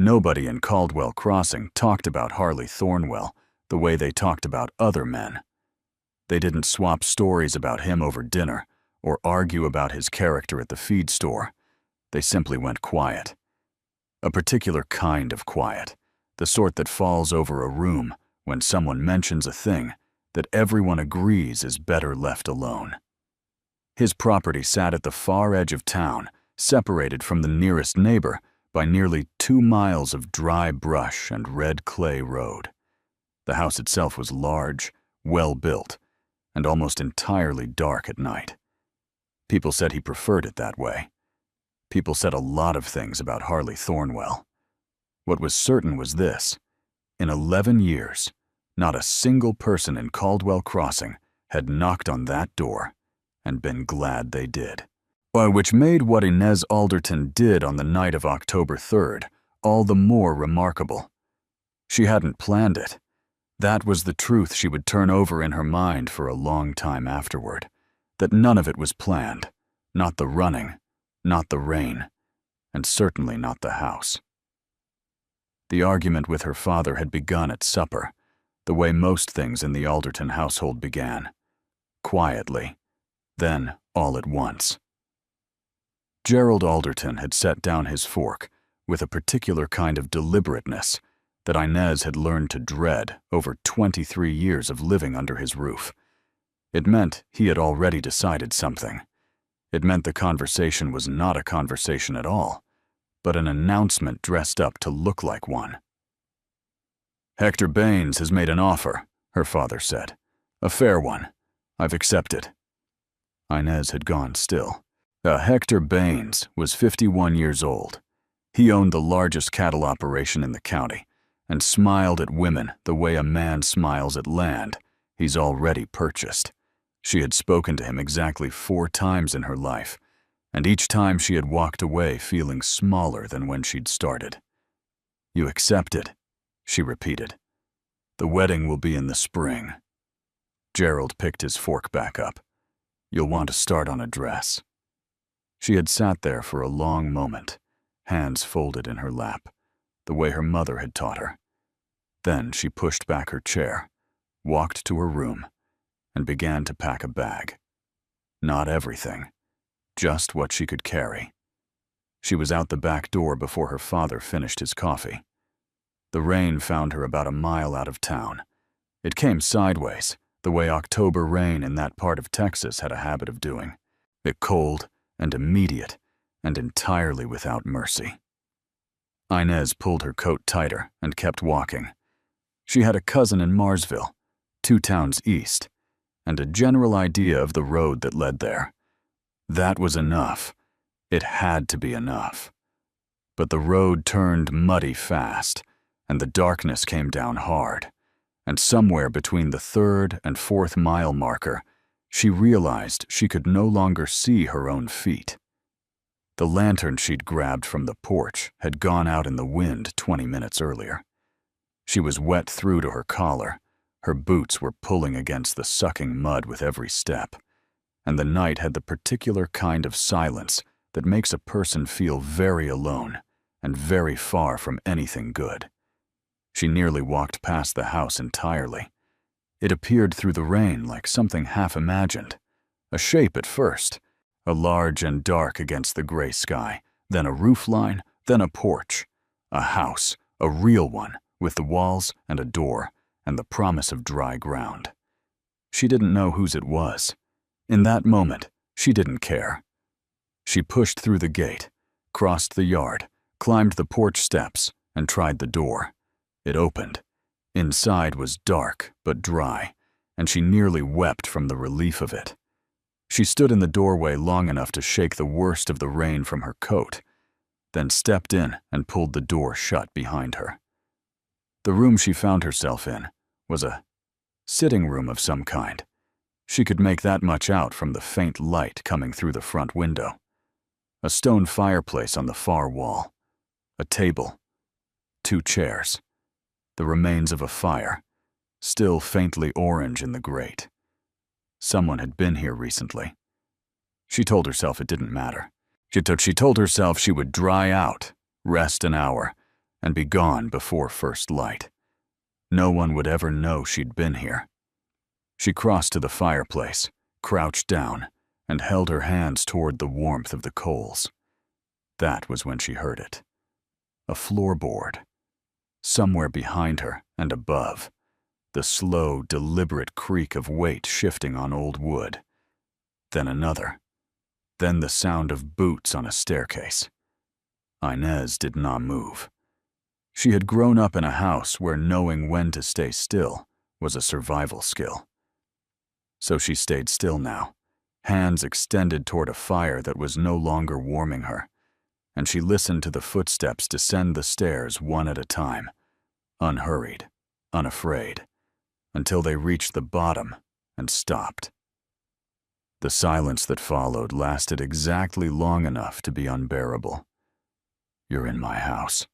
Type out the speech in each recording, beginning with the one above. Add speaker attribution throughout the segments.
Speaker 1: Nobody in Caldwell Crossing talked about Harley Thornwell the way they talked about other men. They didn't swap stories about him over dinner or argue about his character at the feed store. They simply went quiet. A particular kind of quiet, the sort that falls over a room when someone mentions a thing that everyone agrees is better left alone. His property sat at the far edge of town, separated from the nearest neighbor by nearly 2 miles of dry brush and red clay road. The house itself was large, well-built, and almost entirely dark at night. People said he preferred it that way. People said a lot of things about Harley Thornwell. What was certain was this: in 11 years, not a single person in Caldwell Crossing had knocked on that door and been glad they did. Which made what Inez Alderton did on the night of October 3rd all the more remarkable. She hadn't planned it. That was the truth she would turn over in her mind for a long time afterward, that none of it was planned, not the running, not the rain, and certainly not the house. The argument with her father had begun at supper, the way most things in the Alderton household began, quietly, then all at once. Gerald Alderton had set down his fork with a particular kind of deliberateness that Inez had learned to dread over 23 years of living under his roof. It meant he had already decided something. It meant the conversation was not a conversation at all, but an announcement dressed up to look like one. "Hector Baines has made an offer," her father said. "A fair one. I've accepted." Inez had gone still. Hector Baines was 51 years old. He owned the largest cattle operation in the county and smiled at women the way a man smiles at land he's already purchased. She had spoken to him exactly 4 times in her life, and each time she had walked away feeling smaller than when she'd started. "You accepted," she repeated. "The wedding will be in the spring." Gerald picked his fork back up. "You'll want to start on a dress." She had sat there for a long moment, hands folded in her lap, the way her mother had taught her. Then she pushed back her chair, walked to her room, and began to pack a bag. Not everything, just what she could carry. She was out the back door before her father finished his coffee. The rain found her about a mile out of town. It came sideways, the way October rain in that part of Texas had a habit of doing. It cold and immediate and entirely without mercy. Inez pulled her coat tighter and kept walking. She had a cousin in Marsville, 2 towns east, and a general idea of the road that led there. That was enough. It had to be enough. But the road turned muddy fast, and the darkness came down hard, and somewhere between the 3rd and 4th mile marker, she realized she could no longer see her own feet. The lantern she'd grabbed from the porch had gone out in the wind 20 minutes earlier. She was wet through to her collar. Her boots were pulling against the sucking mud with every step, and the night had the particular kind of silence that makes a person feel very alone and very far from anything good. She nearly walked past the house entirely. It appeared through the rain like something half-imagined, a shape at first, a large and dark against the gray sky, then a roofline, then a porch, a house, a real one, with the walls and a door and the promise of dry ground. She didn't know whose it was. In that moment, she didn't care. She pushed through the gate, crossed the yard, climbed the porch steps, and tried the door. It opened. Inside was dark but dry, and she nearly wept from the relief of it. She stood in the doorway long enough to shake the worst of the rain from her coat, then stepped in and pulled the door shut behind her. The room she found herself in was a sitting room of some kind. She could make that much out from the faint light coming through the front window. A stone fireplace on the far wall, a table, 2 chairs, the remains of a fire, still faintly orange in the grate. Someone had been here recently. She told herself it didn't matter. She told herself she would dry out, rest an hour, and be gone before first light. No one would ever know she'd been here. She crossed to the fireplace, crouched down, and held her hands toward the warmth of the coals. That was when she heard it. A floorboard. Somewhere behind her and above, the slow, deliberate creak of weight shifting on old wood. Then another. Then the sound of boots on a staircase. Inez did not move. She had grown up in a house where knowing when to stay still was a survival skill. So she stayed still now, hands extended toward a fire that was no longer warming her, and she listened to the footsteps descend the stairs one at a time, unhurried, unafraid, until they reached the bottom and stopped. The silence that followed lasted exactly long enough to be unbearable. "You're in my house."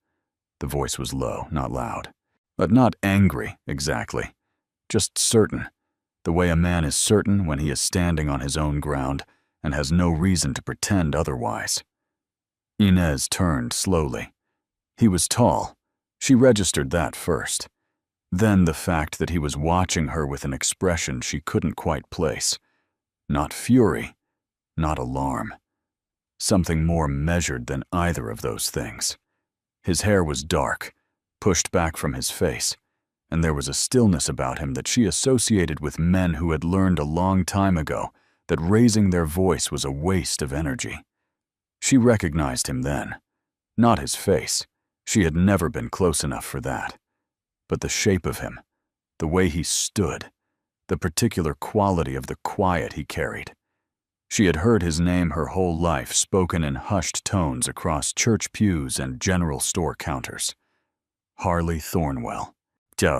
Speaker 1: The voice was low, not loud, but not angry exactly, just certain, the way a man is certain when he is standing on his own ground and has no reason to pretend otherwise. Inez turned slowly. He was tall. She registered that first. Then the fact that he was watching her with an expression she couldn't quite place. Not fury, not alarm. Something more measured than either of those things. His hair was dark, pushed back from his face, and there was a stillness about him that she associated with men who had learned a long time ago that raising their voice was a waste of energy. She recognized him then. Not his face. She had never been close enough for that. But the shape of him, the way he stood, the particular quality of the quiet he carried. She had heard his name her whole life spoken in hushed tones across church pews and general store counters. Harley Thornwell.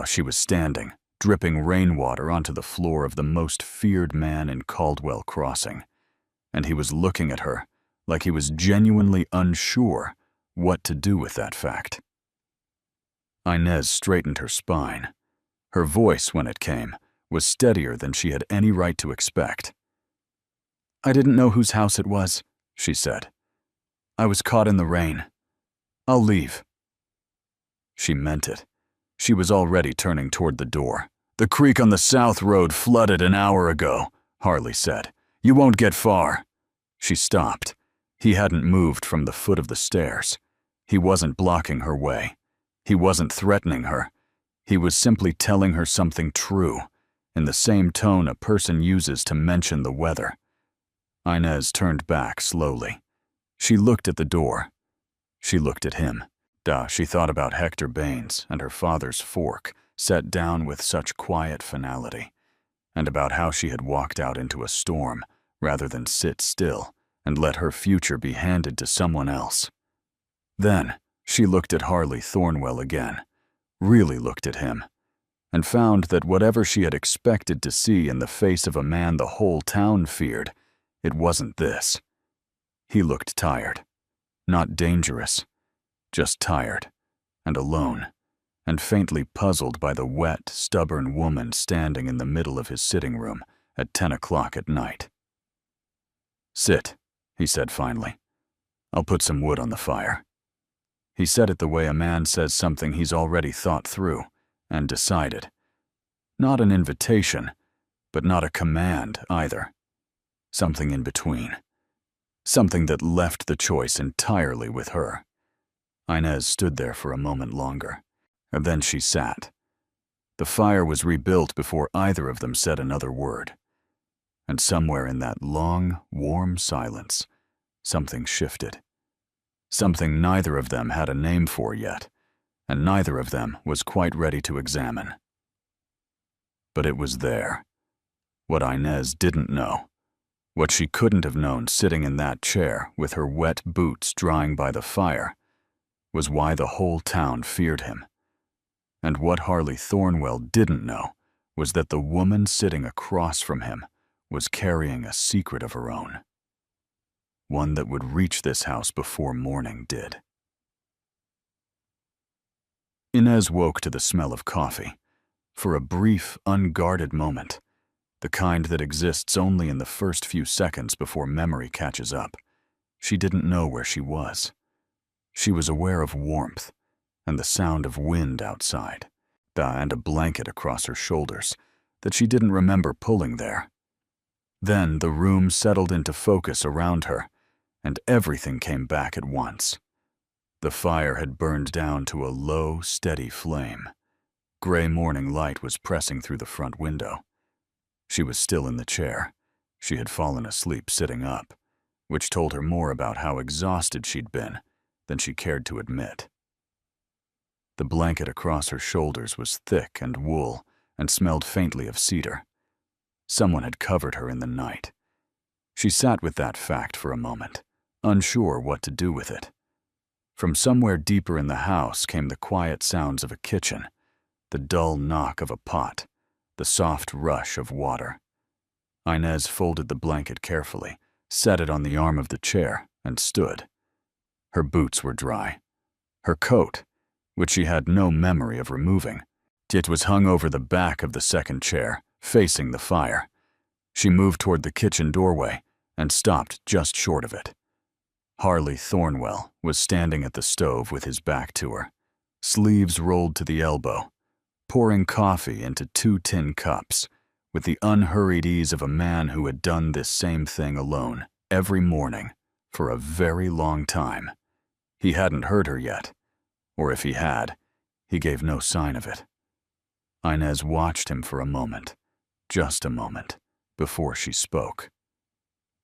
Speaker 1: She was standing, dripping rainwater onto the floor of the most feared man in Caldwell Crossing, and he was looking at her like he was genuinely unsure what to do with that fact. Inez straightened her spine. Her voice, when it came, was steadier than she had any right to expect. "I didn't know whose house it was," she said. "I was caught in the rain. I'll leave." She meant it. She was already turning toward the door. "The creek on the South Road flooded an hour ago," Harley said. "You won't get far." She stopped. He hadn't moved from the foot of the stairs. He wasn't blocking her way. He wasn't threatening her. He was simply telling her something true, in the same tone a person uses to mention the weather. Inez turned back slowly. She looked at the door. She looked at him. She thought about Hector Baines and her father's fork, set down with such quiet finality, and about how she had walked out into a storm rather than sit still and let her future be handed to someone else. Then she looked at Harley Thornwell again, really looked at him, and found that whatever she had expected to see in the face of a man the whole town feared, it wasn't this. He looked tired, not dangerous, just tired, and alone, and faintly puzzled by the wet, stubborn woman standing in the middle of his sitting room at 10 o'clock at night. "Sit," he said finally. "I'll put some wood on the fire." He said it the way a man says something he's already thought through and decided. Not an invitation, but not a command either. Something in between. Something that left the choice entirely with her. Inez stood there for a moment longer, and then she sat. The fire was rebuilt before either of them said another word. And somewhere in that long, warm silence, something shifted. Something neither of them had a name for yet, and neither of them was quite ready to examine. But it was there. What Inez didn't know, what she couldn't have known sitting in that chair with her wet boots drying by the fire, was why the whole town feared him. And what Harley Thornwell didn't know was that the woman sitting across from him was carrying a secret of her own. One that would reach this house before morning did. Inez woke to the smell of coffee. For a brief, unguarded moment, the kind that exists only in the first few seconds before memory catches up, she didn't know where she was. She was aware of warmth, and the sound of wind outside, and a blanket across her shoulders that she didn't remember pulling there. Then the room settled into focus around her, and everything came back at once. The fire had burned down to a low, steady flame. Gray morning light was pressing through the front window. She was still in the chair. She had fallen asleep sitting up, which told her more about how exhausted she'd been than she cared to admit. The blanket across her shoulders was thick and wool and smelled faintly of cedar. Someone had covered her in the night. She sat with that fact for a moment, unsure what to do with it. From somewhere deeper in the house came the quiet sounds of a kitchen, the dull knock of a pot, the soft rush of water. Inez folded the blanket carefully, set it on the arm of the chair, and stood. Her boots were dry. Her coat, which she had no memory of removing, it was hung over the back of the second chair, facing the fire. She moved toward the kitchen doorway and stopped just short of it. Harley Thornwell was standing at the stove with his back to her, sleeves rolled to the elbow, pouring coffee into 2 tin cups, with the unhurried ease of a man who had done this same thing alone every morning for a very long time. He hadn't heard her yet, or if he had, he gave no sign of it. Inez watched him for a moment, just a moment, before she spoke.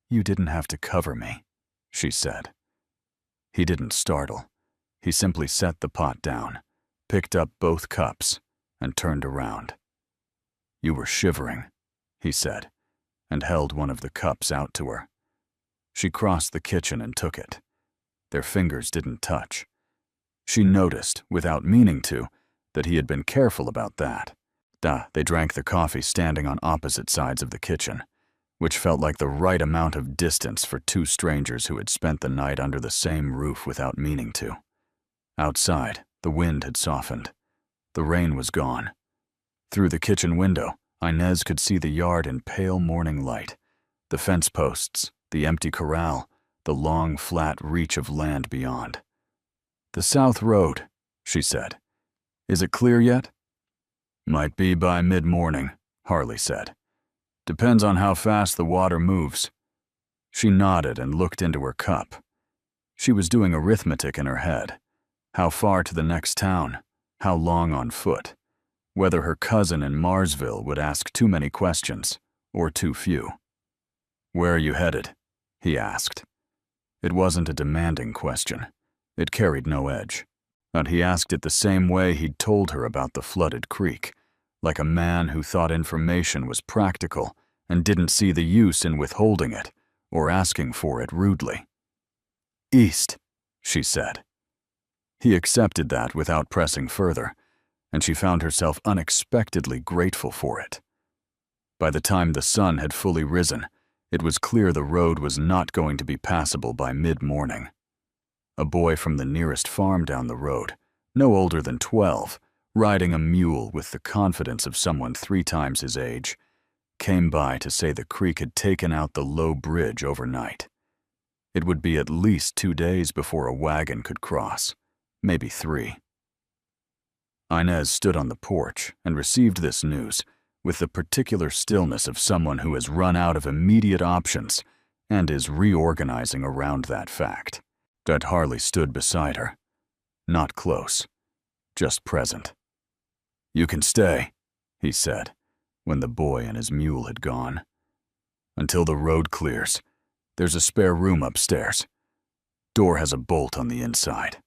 Speaker 1: "You didn't have to cover me," she said. He didn't startle. He simply set the pot down, picked up both cups, and turned around. "You were shivering," he said, and held one of the cups out to her. She crossed the kitchen and took it. Their fingers didn't touch. She noticed, without meaning to, that he had been careful about that. They drank the coffee standing on opposite sides of the kitchen, which felt like the right amount of distance for 2 strangers who had spent the night under the same roof without meaning to. Outside, the wind had softened. The rain was gone. Through the kitchen window, Inez could see the yard in pale morning light, the fence posts, the empty corral, the long, flat reach of land beyond. "The South Road," she said. "Is it clear yet?" "Might be by mid-morning," Harley said. "Depends on how fast the water moves." She nodded and looked into her cup. She was doing arithmetic in her head. How far to the next town? How long on foot? Whether her cousin in Marsville would ask too many questions, or too few. "Where are you headed?" he asked. It wasn't a demanding question. It carried no edge. But he asked it the same way he'd told her about the flooded creek, like a man who thought information was practical and didn't see the use in withholding it or asking for it rudely. "East," she said. He accepted that without pressing further, and she found herself unexpectedly grateful for it. By the time the sun had fully risen, it was clear the road was not going to be passable by mid-morning. A boy from the nearest farm down the road, no older than 12, riding a mule with the confidence of someone 3 times his age, came by to say the creek had taken out the low bridge overnight. It would be at least 2 days before a wagon could cross, maybe 3. Inez stood on the porch and received this news with the particular stillness of someone who has run out of immediate options and is reorganizing around that fact. That Harley stood beside her. Not close, just present. "You can stay," he said, when the boy and his mule had gone. "Until the road clears. There's a spare room upstairs. Door has a bolt on the inside."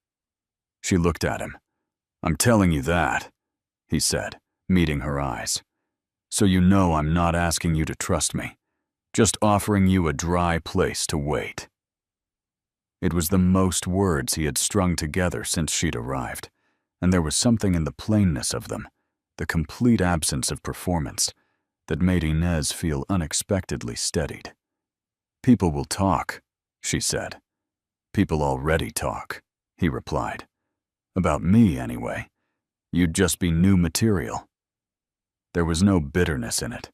Speaker 1: She looked at him. "I'm telling you that," he said, meeting her eyes. "So you know I'm not asking you to trust me, just offering you a dry place to wait." It was the most words he had strung together since she'd arrived, and there was something in the plainness of them, the complete absence of performance, that made Inez feel unexpectedly steadied. "People will talk," she said. "People already talk," he replied. "About me, anyway. You'd just be new material." There was no bitterness in it.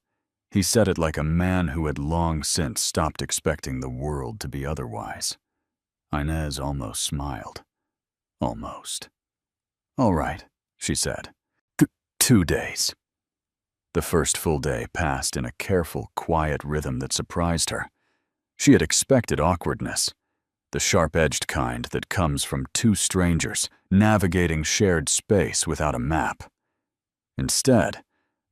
Speaker 1: He said it like a man who had long since stopped expecting the world to be otherwise. Inez almost smiled. Almost. All right, she said. 2 days. The first full day passed in a careful, quiet rhythm that surprised her. She had expected awkwardness, the sharp-edged kind that comes from two strangers navigating shared space without a map. Instead,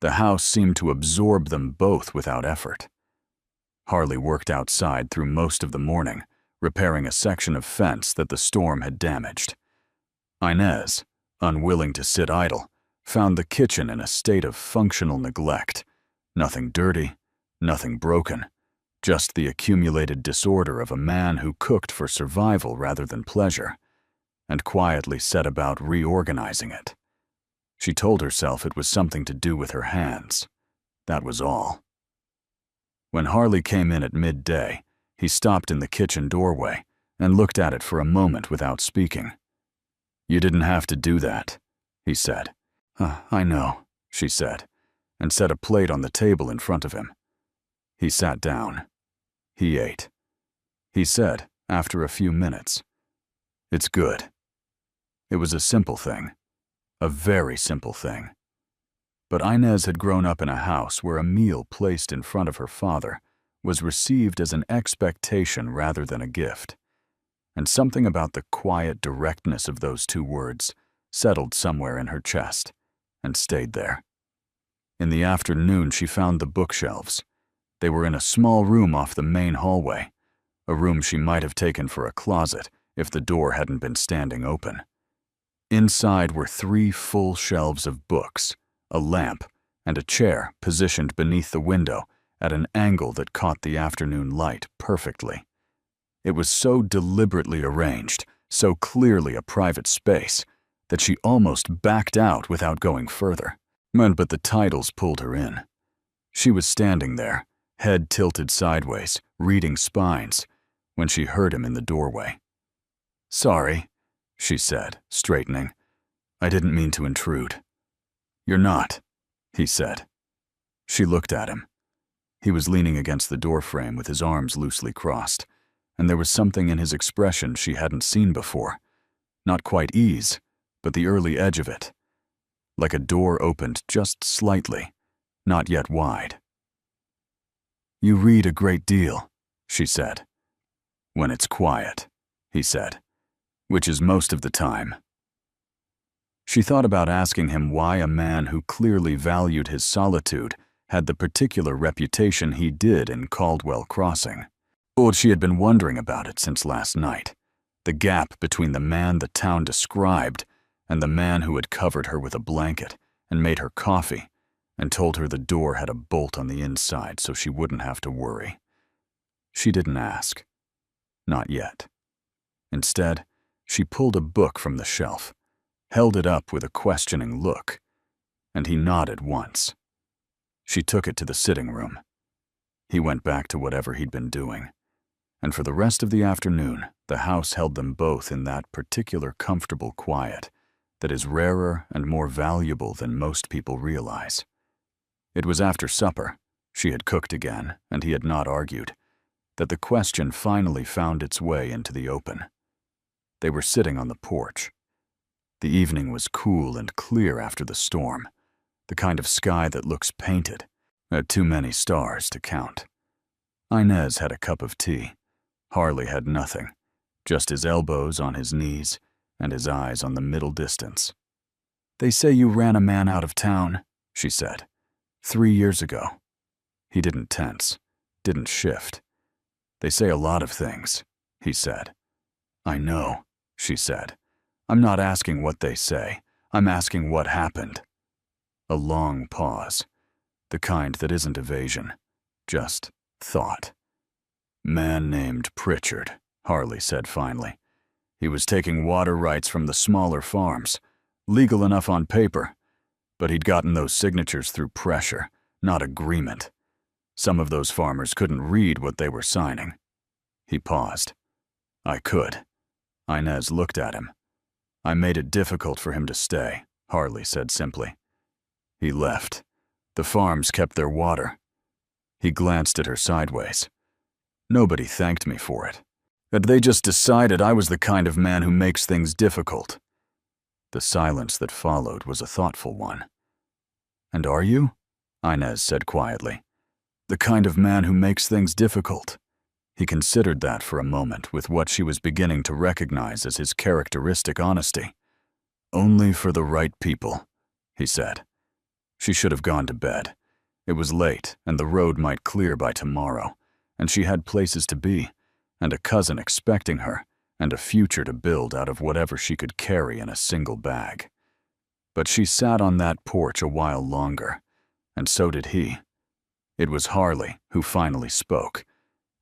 Speaker 1: the house seemed to absorb them both without effort. Harley worked outside through most of the morning, repairing a section of fence that the storm had damaged. Inez, unwilling to sit idle, found the kitchen in a state of functional neglect. Nothing dirty, nothing broken, just the accumulated disorder of a man who cooked for survival rather than pleasure, and quietly set about reorganizing it. She told herself it was something to do with her hands. That was all. When Harley came in at midday, he stopped in the kitchen doorway and looked at it for a moment without speaking. "You didn't have to do that," he said. I know," she said, and set a plate on the table in front of him. He sat down. He ate. He said, after a few minutes, "It's good." It was a simple thing, a very simple thing. But Inez had grown up in a house where a meal placed in front of her father was received as an expectation rather than a gift. And something about the quiet directness of those two words settled somewhere in her chest and stayed there. In the afternoon, she found the bookshelves. They were in a small room off the main hallway, a room she might have taken for a closet if the door hadn't been standing open. Inside were 3 full shelves of books, a lamp, and a chair positioned beneath the window at an angle that caught the afternoon light perfectly. It was so deliberately arranged, so clearly a private space, that she almost backed out without going further. But the titles pulled her in. She was standing there, head tilted sideways, reading spines, when she heard him in the doorway. "Sorry," she said, straightening. "I didn't mean to intrude." "You're not," he said. She looked at him. He was leaning against the doorframe with his arms loosely crossed, and there was something in his expression she hadn't seen before. Not quite ease, but the early edge of it. Like a door opened just slightly, not yet wide. "You read a great deal," she said. "When it's quiet," he said, "which is most of the time." She thought about asking him why a man who clearly valued his solitude had the particular reputation he did in Caldwell Crossing. Or she had been wondering about it since last night, the gap between the man the town described and the man who had covered her with a blanket and made her coffee and told her the door had a bolt on the inside so she wouldn't have to worry. She didn't ask. Not yet. Instead, she pulled a book from the shelf, held it up with a questioning look, and he nodded once. She took it to the sitting room. He went back to whatever he'd been doing, and for the rest of the afternoon, the house held them both in that particular comfortable quiet that is rarer and more valuable than most people realize. It was after supper, she had cooked again, and he had not argued, that the question finally found its way into the open. They were sitting on the porch. The evening was cool and clear after the storm, the kind of sky that looks painted, at too many stars to count. Inez had a cup of tea. Harley had nothing, just his elbows on his knees and his eyes on the middle distance. "They say you ran a man out of town," she said. 3 years ago." He didn't tense, didn't shift. "They say a lot of things," he said. "I know," she said. "I'm not asking what they say. I'm asking what happened." A long pause, the kind that isn't evasion, just thought. "Man named Pritchard," Harley said finally. "He was taking water rights from the smaller farms, legal enough on paper, but he'd gotten those signatures through pressure, not agreement. Some of those farmers couldn't read what they were signing." He paused. "I could." Inez looked at him. "I made it difficult for him to stay," Harley said simply. "He left. The farms kept their water." He glanced at her sideways. "Nobody thanked me for it. They just decided I was the kind of man who makes things difficult." The silence that followed was a thoughtful one. "And are you?" Inez said quietly. "The kind of man who makes things difficult." He considered that for a moment with what she was beginning to recognize as his characteristic honesty. "Only for the right people," he said. She should have gone to bed. It was late, and the road might clear by tomorrow, and she had places to be, and a cousin expecting her, and a future to build out of whatever she could carry in a single bag. But she sat on that porch a while longer, and so did he. It was Harley who finally spoke,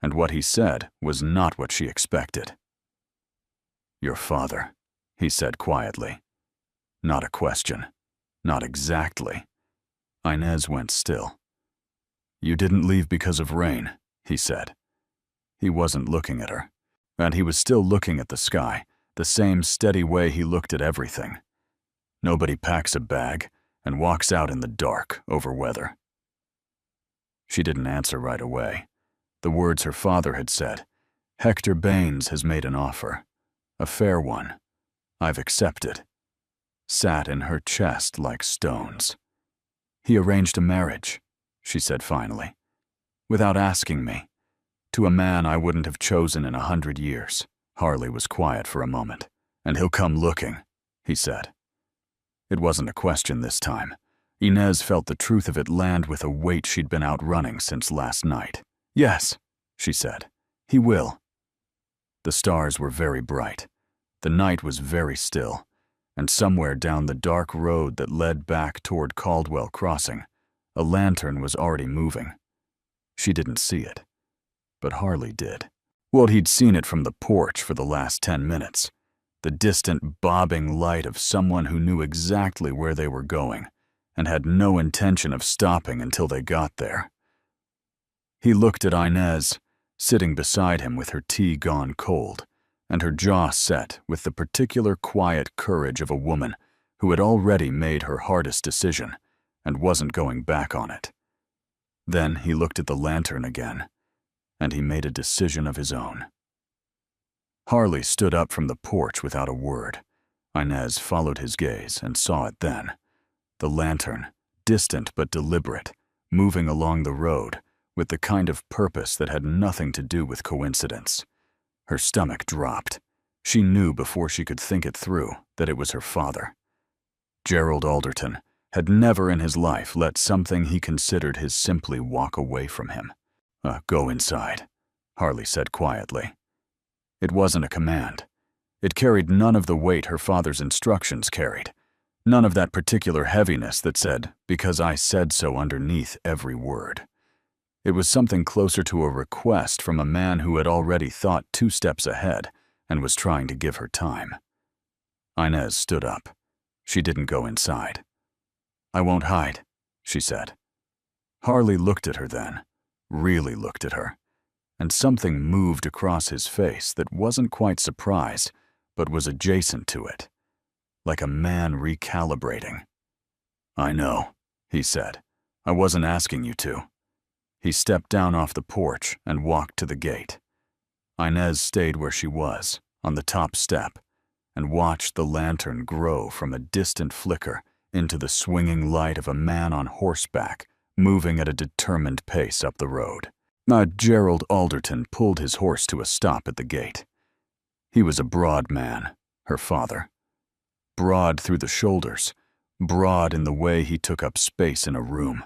Speaker 1: and what he said was not what she expected. "Your father," he said quietly. Not a question. Not exactly. Inez went still. "You didn't leave because of rain," he said. He wasn't looking at her, and he was still looking at the sky, the same steady way he looked at everything. Nobody packs a bag and walks out in the dark over weather. She didn't answer right away. The words her father had said, "Hector Baines has made an offer. A fair one. I've accepted," sat in her chest like stones. "He arranged a marriage," she said finally, "without asking me, to a man I wouldn't have chosen in 100 years. Harley was quiet for a moment. "And he'll come looking," he said. It wasn't a question this time. Inez felt the truth of it land with a weight she'd been outrunning since last night. "Yes," she said, "he will." The stars were very bright. The night was very still, and somewhere down the dark road that led back toward Caldwell Crossing, a lantern was already moving. She didn't see it, but Harley did. Well, he'd seen it from the porch for the last 10 minutes. The distant bobbing light of someone who knew exactly where they were going and had no intention of stopping until they got there. He looked at Inez, sitting beside him with her tea gone cold, and her jaw set with the particular quiet courage of a woman who had already made her hardest decision and wasn't going back on it. Then he looked at the lantern again, and he made a decision of his own. Harley stood up from the porch without a word. Inez followed his gaze and saw it then. The lantern, distant but deliberate, moving along the road with the kind of purpose that had nothing to do with coincidence. Her stomach dropped. She knew before she could think it through that it was her father. Gerald Alderton had never in his life let something he considered his simply walk away from him. "Go inside," Harley said quietly. It wasn't a command. It carried none of the weight her father's instructions carried, none of that particular heaviness that said, "because I said so," underneath every word. It was something closer to a request from a man who had already thought 2 steps ahead and was trying to give her time. Inez stood up. She didn't go inside. "I won't hide," she said. Harley looked at her then, really looked at her, and something moved across his face that wasn't quite surprise, but was adjacent to it, like a man recalibrating. "I know," he said. "I wasn't asking you to." He stepped down off the porch and walked to the gate. Inez stayed where she was, on the top step, and watched the lantern grow from a distant flicker into the swinging light of a man on horseback moving at a determined pace up the road. Gerald Alderton pulled his horse to a stop at the gate. He was a broad man, her father. Broad through the shoulders, broad in the way he took up space in a room,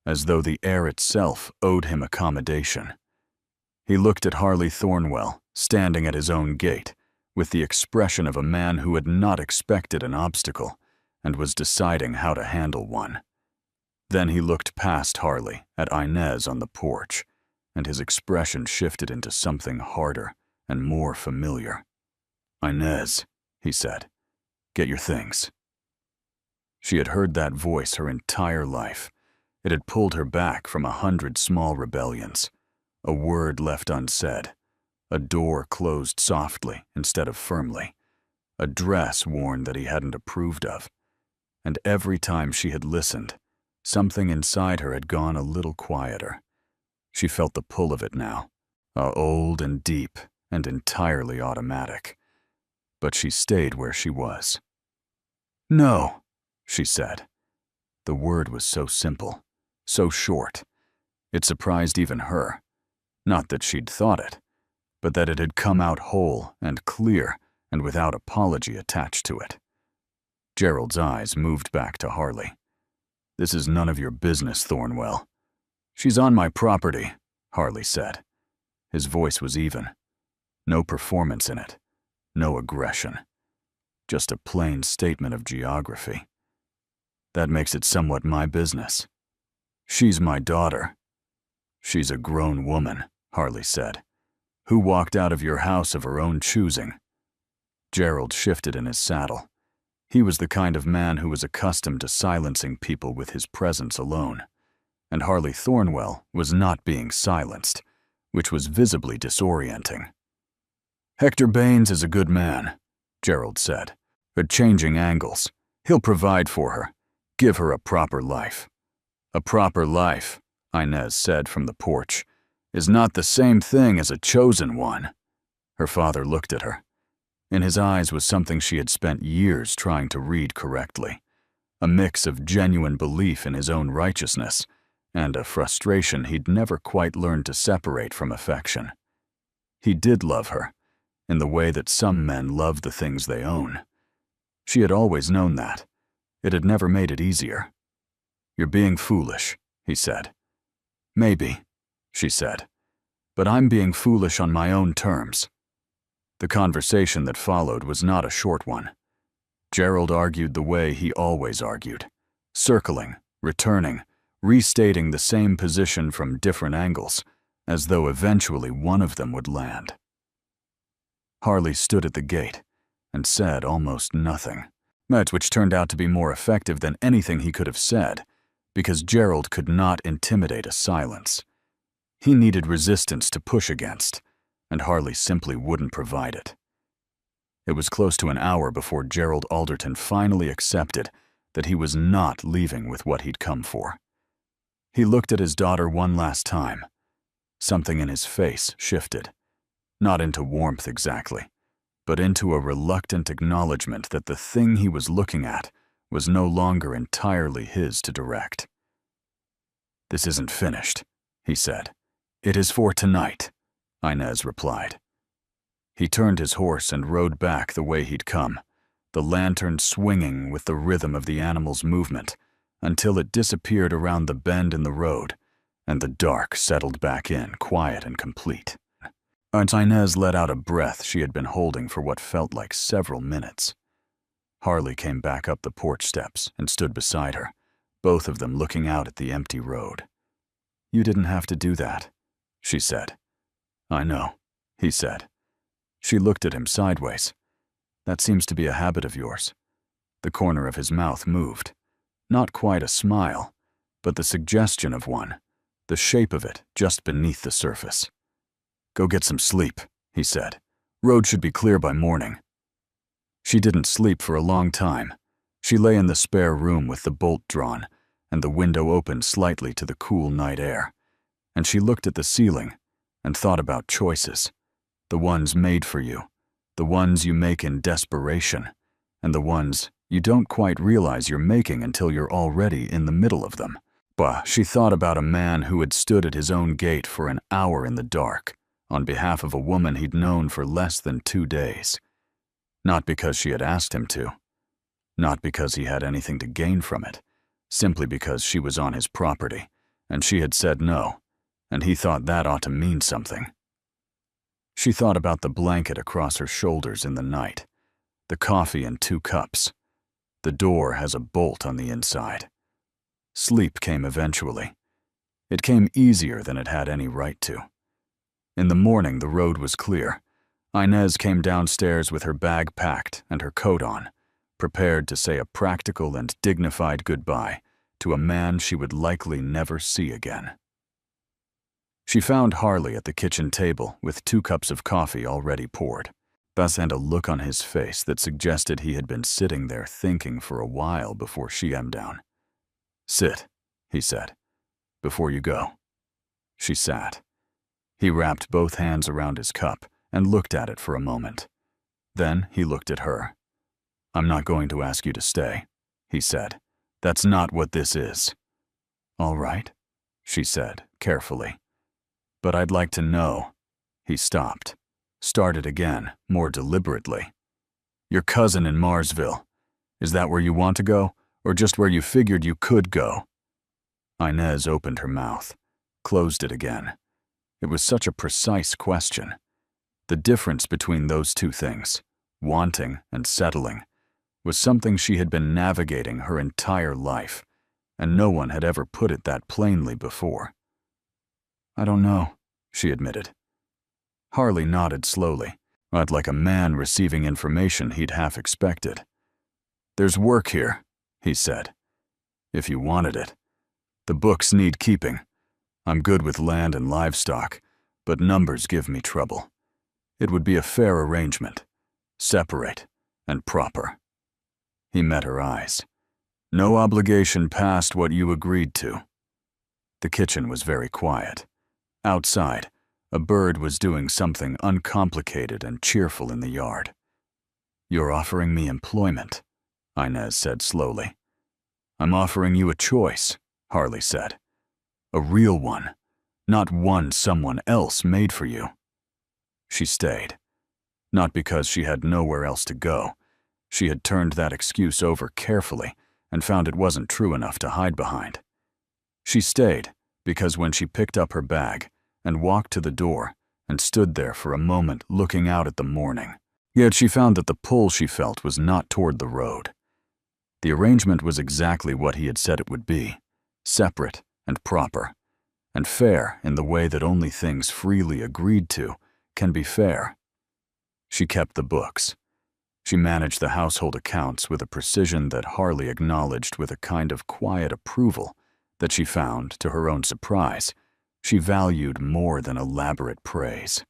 Speaker 1: as though the air itself owed him accommodation. He looked at Harley Thornwell, standing at his own gate, with the expression of a man who had not expected an obstacle and was deciding how to handle one. Then he looked past Harley at Inez on the porch, and his expression shifted into something harder and more familiar. "Inez," he said, "get your things." She had heard that voice her entire life. It had pulled her back from 100 small rebellions. A word left unsaid. A door closed softly instead of firmly. A dress worn that he hadn't approved of. And every time she had listened, something inside her had gone a little quieter. She felt the pull of it now, old and deep and entirely automatic. But she stayed where she was. "No," she said. The word was so simple, so short. It surprised even her. Not that she'd thought it, but that it had come out whole and clear and without apology attached to it. Gerald's eyes moved back to Harley. "This is none of your business, Thornwell." "She's on my property," Harley said. His voice was even. No performance in it. No aggression. Just a plain statement of geography. "That makes it somewhat my business." "She's my daughter." "She's a grown woman," Harley said, "who walked out of your house of her own choosing." Gerald shifted in his saddle. He was the kind of man who was accustomed to silencing people with his presence alone, and Harley Thornwell was not being silenced, which was visibly disorienting. "Hector Baines is a good man," Gerald said, "at changing angles. He'll provide for her, give her a proper life." "A proper life," Inez said from the porch, "is not the same thing as a chosen one." Her father looked at her. In his eyes was something she had spent years trying to read correctly, a mix of genuine belief in his own righteousness and a frustration he'd never quite learned to separate from affection. He did love her, in the way that some men love the things they own. She had always known that. It had never made it easier. "You're being foolish," he said. "Maybe," she said, "but I'm being foolish on my own terms." The conversation that followed was not a short one. Gerald argued the way he always argued, circling, returning, restating the same position from different angles, as though eventually one of them would land. Harley stood at the gate and said almost nothing, which turned out to be more effective than anything he could have said, because Gerald could not intimidate a silence. He needed resistance to push against, and Harley simply wouldn't provide it. It was close to an hour before Gerald Alderton finally accepted that he was not leaving with what he'd come for. He looked at his daughter one last time. Something in his face shifted, not into warmth exactly, but into a reluctant acknowledgement that the thing he was looking at was no longer entirely his to direct. "This isn't finished," he said. "It is for tonight," Inez replied. He turned his horse and rode back the way he'd come, the lantern swinging with the rhythm of the animal's movement, until it disappeared around the bend in the road, and the dark settled back in, quiet and complete. Aunt Inez let out a breath she had been holding for what felt like several minutes. Harley came back up the porch steps and stood beside her, both of them looking out at the empty road. "You didn't have to do that," she said. "I know," he said. She looked at him sideways. "That seems to be a habit of yours." The corner of his mouth moved. Not quite a smile, but the suggestion of one, the shape of it just beneath the surface. "Go get some sleep," he said. "Road should be clear by morning." She didn't sleep for a long time. She lay in the spare room with the bolt drawn and the window open slightly to the cool night air, and she looked at the ceiling and thought about choices, the ones made for you, the ones you make in desperation, and the ones you don't quite realize you're making until you're already in the middle of them. But she thought about a man who had stood at his own gate for an hour in the dark on behalf of a woman he'd known for less than 2 days. Not because she had asked him to, not because he had anything to gain from it, simply because she was on his property, and she had said no, and he thought that ought to mean something. She thought about the blanket across her shoulders in the night, the coffee in 2 cups. The door has a bolt on the inside. Sleep came eventually. It came easier than it had any right to. In the morning, the road was clear. Inez came downstairs with her bag packed and her coat on, prepared to say a practical and dignified goodbye to a man she would likely never see again. She found Harley at the kitchen table with 2 cups of coffee already poured, and a look on his face that suggested he had been sitting there thinking for a while before she came down. "Sit," he said, "before you go." She sat. He wrapped both hands around his cup and looked at it for a moment. Then he looked at her. I'm not going to ask you to stay, he said. That's not what this is. All right, she said, carefully. But I'd like to know. He stopped, started again, more deliberately. Your cousin in Marsville. Is that where you want to go, or just where you figured you could go? Inez opened her mouth, closed it again. It was such a precise question. The difference between those two things, wanting and settling, was something she had been navigating her entire life, and no one had ever put it that plainly before. I don't know, she admitted. Harley nodded slowly, not like a man receiving information he'd half expected. There's work here, he said. If you wanted it. The books need keeping. I'm good with land and livestock, but numbers give me trouble. It would be a fair arrangement, separate and proper. He met her eyes. No obligation past what you agreed to. The kitchen was very quiet. Outside, a bird was doing something uncomplicated and cheerful in the yard. You're offering me employment, Inez said slowly. I'm offering you a choice, Harley said. A real one, not one someone else made for you. She stayed. Not because she had nowhere else to go. She had turned that excuse over carefully and found it wasn't true enough to hide behind. She stayed because when she picked up her bag and walked to the door and stood there for a moment looking out at the morning, yet she found that the pull she felt was not toward the road. The arrangement was exactly what he had said it would be, separate and proper, and fair in the way that only things freely agreed to can be fair. She kept the books. She managed the household accounts with a precision that Harley acknowledged with a kind of quiet approval that she found, to her own surprise, she valued more than elaborate praise.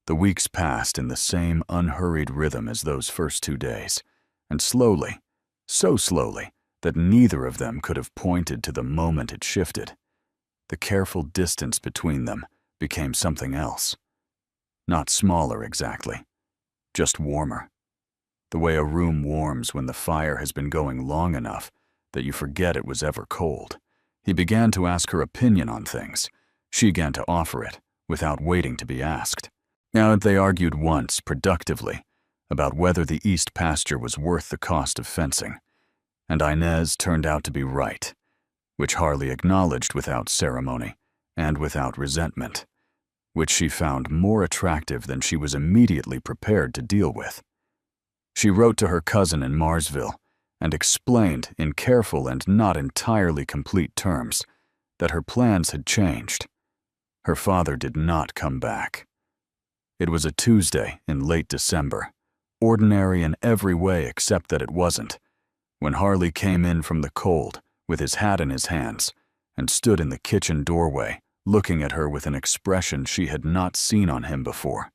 Speaker 1: The weeks passed in the same unhurried rhythm as those first 2 days, and slowly, so slowly, that neither of them could have pointed to the moment it shifted. The careful distance between them became something else. Not smaller exactly, just warmer. The way a room warms when the fire has been going long enough that you forget it was ever cold. He began to ask her opinion on things. She began to offer it, without waiting to be asked. Now they argued once, productively, about whether the east pasture was worth the cost of fencing, and Inez turned out to be right, which Harley acknowledged without ceremony and without resentment, which she found more attractive than she was immediately prepared to deal with. She wrote to her cousin in Marsville and explained in careful and not entirely complete terms that her plans had changed. Her father did not come back. It was a Tuesday in late December, ordinary in every way except that it wasn't, when Harley came in from the cold with his hat in his hands and stood in the kitchen doorway looking at her with an expression she had not seen on him before.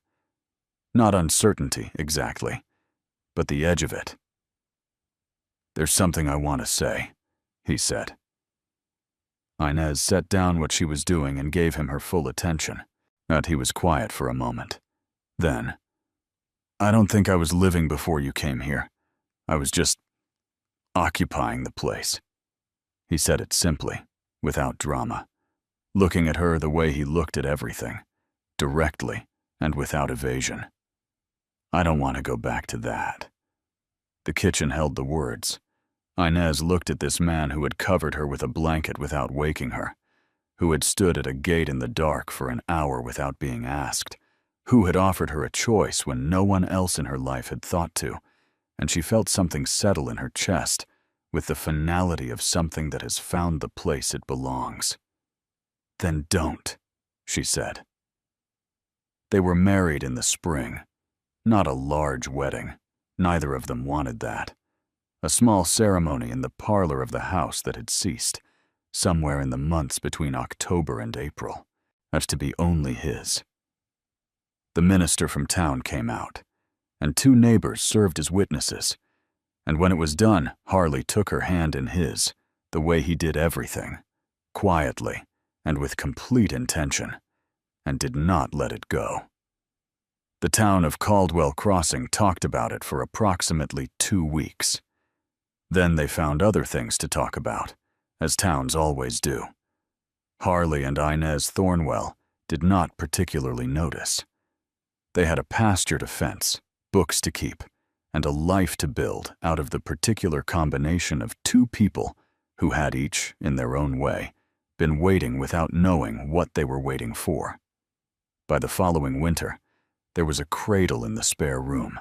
Speaker 1: Not uncertainty, exactly, but the edge of it. There's something I want to say, he said. Inez set down what she was doing and gave him her full attention, but he was quiet for a moment. Then, I don't think I was living before you came here. I was just occupying the place. He said it simply, without drama, looking at her the way he looked at everything, directly and without evasion. I don't want to go back to that. The kitchen held the words. Inez looked at this man who had covered her with a blanket without waking her, who had stood at a gate in the dark for an hour without being asked, who had offered her a choice when no one else in her life had thought to, and she felt something settle in her chest with the finality of something that has found the place it belongs. Then don't, she said. They were married in the spring. Not a large wedding. Neither of them wanted that. A small ceremony in the parlor of the house that had ceased, somewhere in the months between October and April, as to be only his. The minister from town came out, and 2 neighbors served as witnesses, and when it was done, Harley took her hand in his, the way he did everything, quietly and with complete intention, and did not let it go. The town of Caldwell Crossing talked about it for approximately 2 weeks. Then they found other things to talk about, as towns always do. Harley and Inez Thornwell did not particularly notice. They had a pasture to fence, books to keep, and a life to build out of the particular combination of 2 people who had each, in their own way, been waiting without knowing what they were waiting for. By the following winter, there was a cradle in the spare room.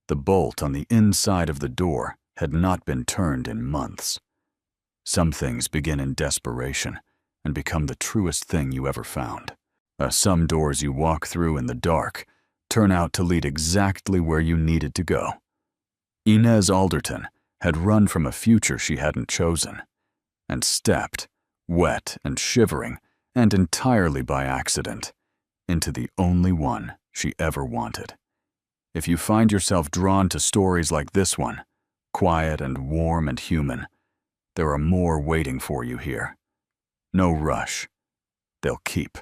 Speaker 1: The bolt on the inside of the door had not been turned in months. Some things begin in desperation and become the truest thing you ever found. Some doors you walk through in the dark turn out to lead exactly where you needed to go. Inez Alderton had run from a future she hadn't chosen, and stepped, wet and shivering, and entirely by accident, into the only one she ever wanted. If you find yourself drawn to stories like this one, quiet and warm and human, there are more waiting for you here. No rush. They'll keep.